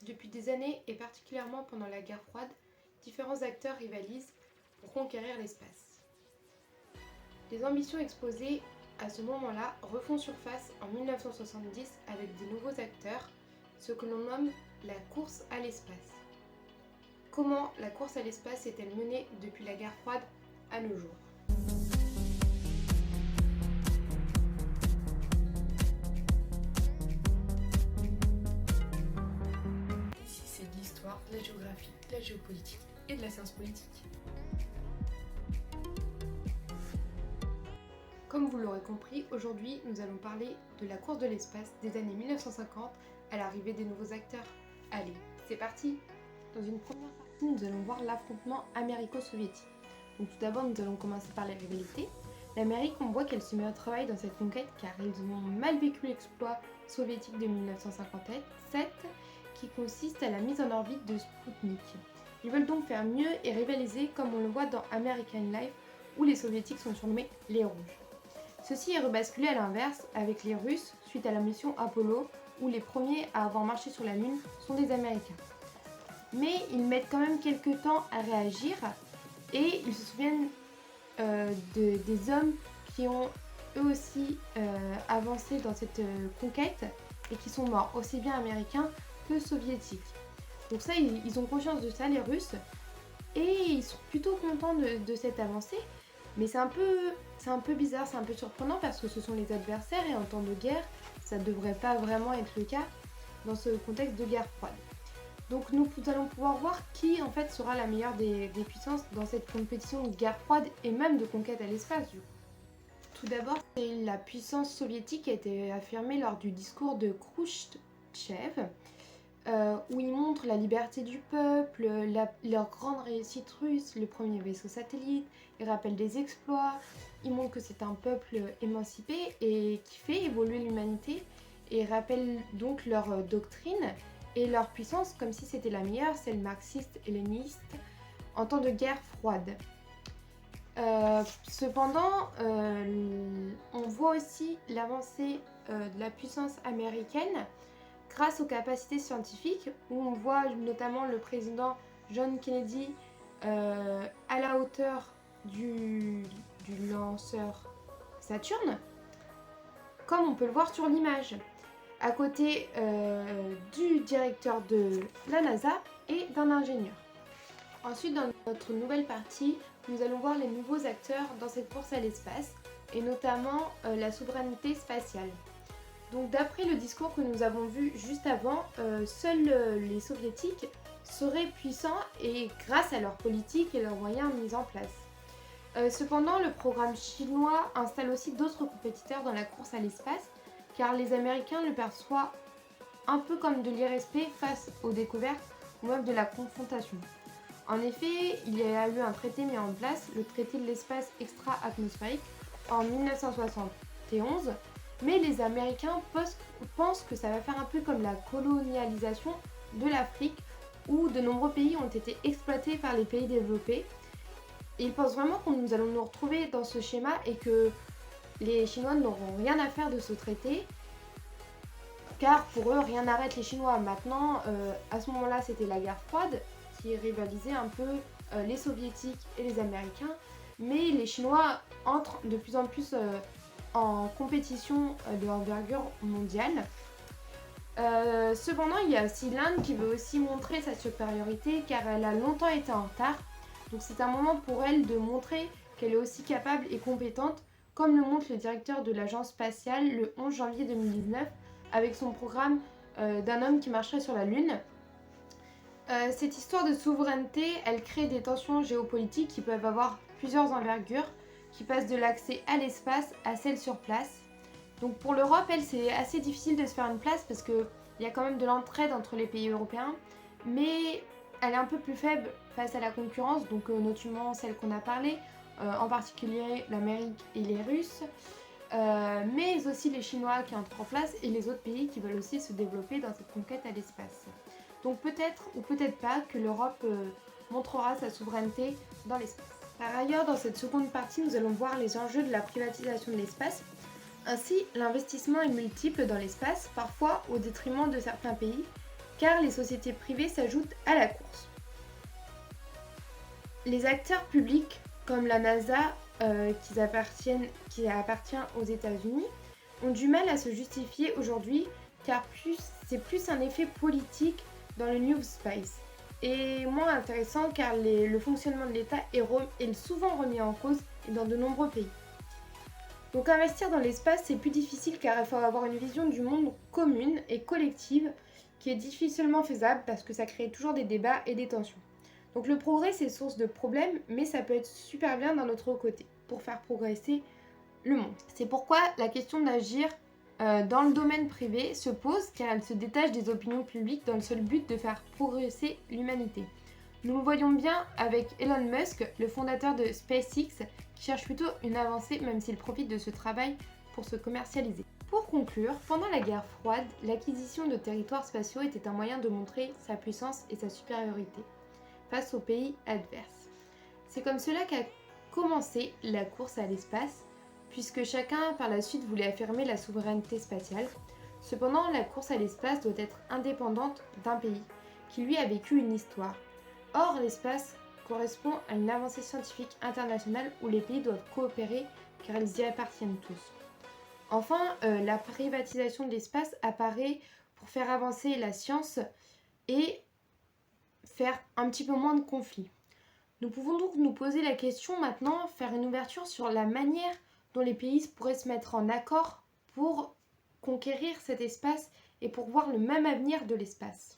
Depuis des années, et particulièrement pendant la guerre froide, différents acteurs rivalisent pour conquérir l'espace. Les ambitions exposées à ce moment-là refont surface en 1970 avec de nouveaux acteurs, ce que l'on nomme la course à l'espace. Comment la course à l'espace est-elle menée depuis la guerre froide à nos jours ? Ici, c'est de l'histoire, de la géographie, de la géopolitique et de la science politique. Comme vous l'aurez compris, aujourd'hui nous allons parler de la course de l'espace des années 1950 à l'arrivée des nouveaux acteurs. Allez, c'est parti! Dans une première partie, nous allons voir l'affrontement américo-soviétique. Donc tout d'abord, nous allons commencer par les rivalités. L'Amérique, on voit qu'elle se met au travail dans cette conquête car ils ont mal vécu l'exploit soviétique de 1957 qui consiste à la mise en orbite de Sputnik. Ils veulent donc faire mieux et rivaliser comme on le voit dans American Life où les soviétiques sont surnommés les rouges. Ceci est rebasculé à l'inverse avec les Russes suite à la mission Apollo où les premiers à avoir marché sur la Lune sont des Américains. Mais ils mettent quand même quelques temps à réagir et ils se souviennent des hommes qui ont eux aussi avancé dans cette conquête et qui sont morts, aussi bien américains que soviétiques. Donc ça, ils ont conscience de ça, les Russes, et ils sont plutôt contents de cette avancée. Mais c'est un peu bizarre, c'est un peu surprenant parce que ce sont les adversaires et en temps de guerre, ça ne devrait pas vraiment être le cas dans ce contexte de guerre froide. Donc nous allons pouvoir voir qui en fait sera la meilleure des puissances dans cette compétition de guerre froide et même de conquête à l'espace du coup. Tout d'abord, c'est la puissance soviétique qui a été affirmée lors du discours de Khrouchtchev, où il montre la liberté du peuple, leur grande réussite russe, le premier vaisseau satellite, il rappelle des exploits, il montre que c'est un peuple émancipé et qui fait évoluer l'humanité et rappelle donc leur doctrine et leur puissance comme si c'était la meilleure, celle marxiste-helléniste, en temps de guerre froide. Cependant, on voit aussi l'avancée de la puissance américaine grâce aux capacités scientifiques, où on voit notamment le président John Kennedy à la hauteur du lanceur Saturne, comme on peut le voir sur l'image, à côté du directeur de la NASA et d'un ingénieur. Ensuite, dans notre nouvelle partie, nous allons voir les nouveaux acteurs dans cette course à l'espace, et notamment la souveraineté spatiale. Donc d'après le discours que nous avons vu juste avant, seuls les soviétiques seraient puissants et grâce à leur politique et leurs moyens mis en place. Cependant, le programme chinois installe aussi d'autres compétiteurs dans la course à l'espace, car les Américains le perçoivent un peu comme de l'irrespect face aux découvertes ou même de la confrontation. En effet, il y a eu un traité mis en place, le traité de l'espace extra-atmosphérique, en 1971, mais les Américains pensent que ça va faire un peu comme la colonialisation de l'Afrique, où de nombreux pays ont été exploités par les pays développés. Et ils pensent vraiment que nous allons nous retrouver dans ce schéma et que les Chinois n'auront rien à faire de ce traité, car pour eux, rien n'arrête les Chinois. Maintenant, à ce moment-là, c'était la guerre froide qui rivalisait un peu les Soviétiques et les Américains, mais les Chinois entrent de plus en plus en compétition de envergure mondiale. Cependant, il y a aussi l'Inde qui veut aussi montrer sa supériorité car elle a longtemps été en retard. Donc c'est un moment pour elle de montrer qu'elle est aussi capable et compétente, comme le montre le directeur de l'agence spatiale le 11 janvier 2019 avec son programme d'un homme qui marcherait sur la Lune. Cette histoire de souveraineté, elle crée des tensions géopolitiques qui peuvent avoir plusieurs envergures, qui passent de l'accès à l'espace à celle sur place. Donc pour l'Europe, elle, c'est assez difficile de se faire une place parce qu'il y a quand même de l'entraide entre les pays européens, mais elle est un peu plus faible face à la concurrence, donc notamment celle qu'on a parlé, en particulier l'Amérique et les Russes, mais aussi les Chinois qui entrent en place et les autres pays qui veulent aussi se développer dans cette conquête à l'espace. Donc peut-être ou peut-être pas que l'Europe montrera sa souveraineté dans l'espace. Par ailleurs, dans cette seconde partie, nous allons voir les enjeux de la privatisation de l'espace. Ainsi, l'investissement est multiple dans l'espace, parfois au détriment de certains pays, car les sociétés privées s'ajoutent à la course. Les acteurs publics comme la NASA, qui appartient aux États-Unis, ont du mal à se justifier aujourd'hui car c'est plus un effet politique dans le New Space et moins intéressant car le fonctionnement de l'État est souvent remis en cause dans de nombreux pays. Donc investir dans l'espace c'est plus difficile car il faut avoir une vision du monde commune et collective qui est difficilement faisable parce que ça crée toujours des débats et des tensions. Donc le progrès c'est source de problèmes mais ça peut être super bien d'un autre côté pour faire progresser le monde. C'est pourquoi la question d'agir dans le domaine privé se pose car elle se détache des opinions publiques dans le seul but de faire progresser l'humanité. Nous le voyons bien avec Elon Musk, le fondateur de SpaceX, qui cherche plutôt une avancée même s'il profite de ce travail pour se commercialiser. Pour conclure, pendant la guerre froide, l'acquisition de territoires spatiaux était un moyen de montrer sa puissance et sa supériorité face aux pays adverses. C'est comme cela qu'a commencé la course à l'espace, puisque chacun par la suite voulait affirmer la souveraineté spatiale. Cependant, la course à l'espace doit être indépendante d'un pays qui lui a vécu une histoire. Or, l'espace correspond à une avancée scientifique internationale où les pays doivent coopérer car ils y appartiennent tous. Enfin, la privatisation de l'espace apparaît pour faire avancer la science et faire un petit peu moins de conflits. Nous pouvons donc nous poser la question maintenant, faire une ouverture sur la manière dont les pays pourraient se mettre en accord pour conquérir cet espace et pour voir le même avenir de l'espace.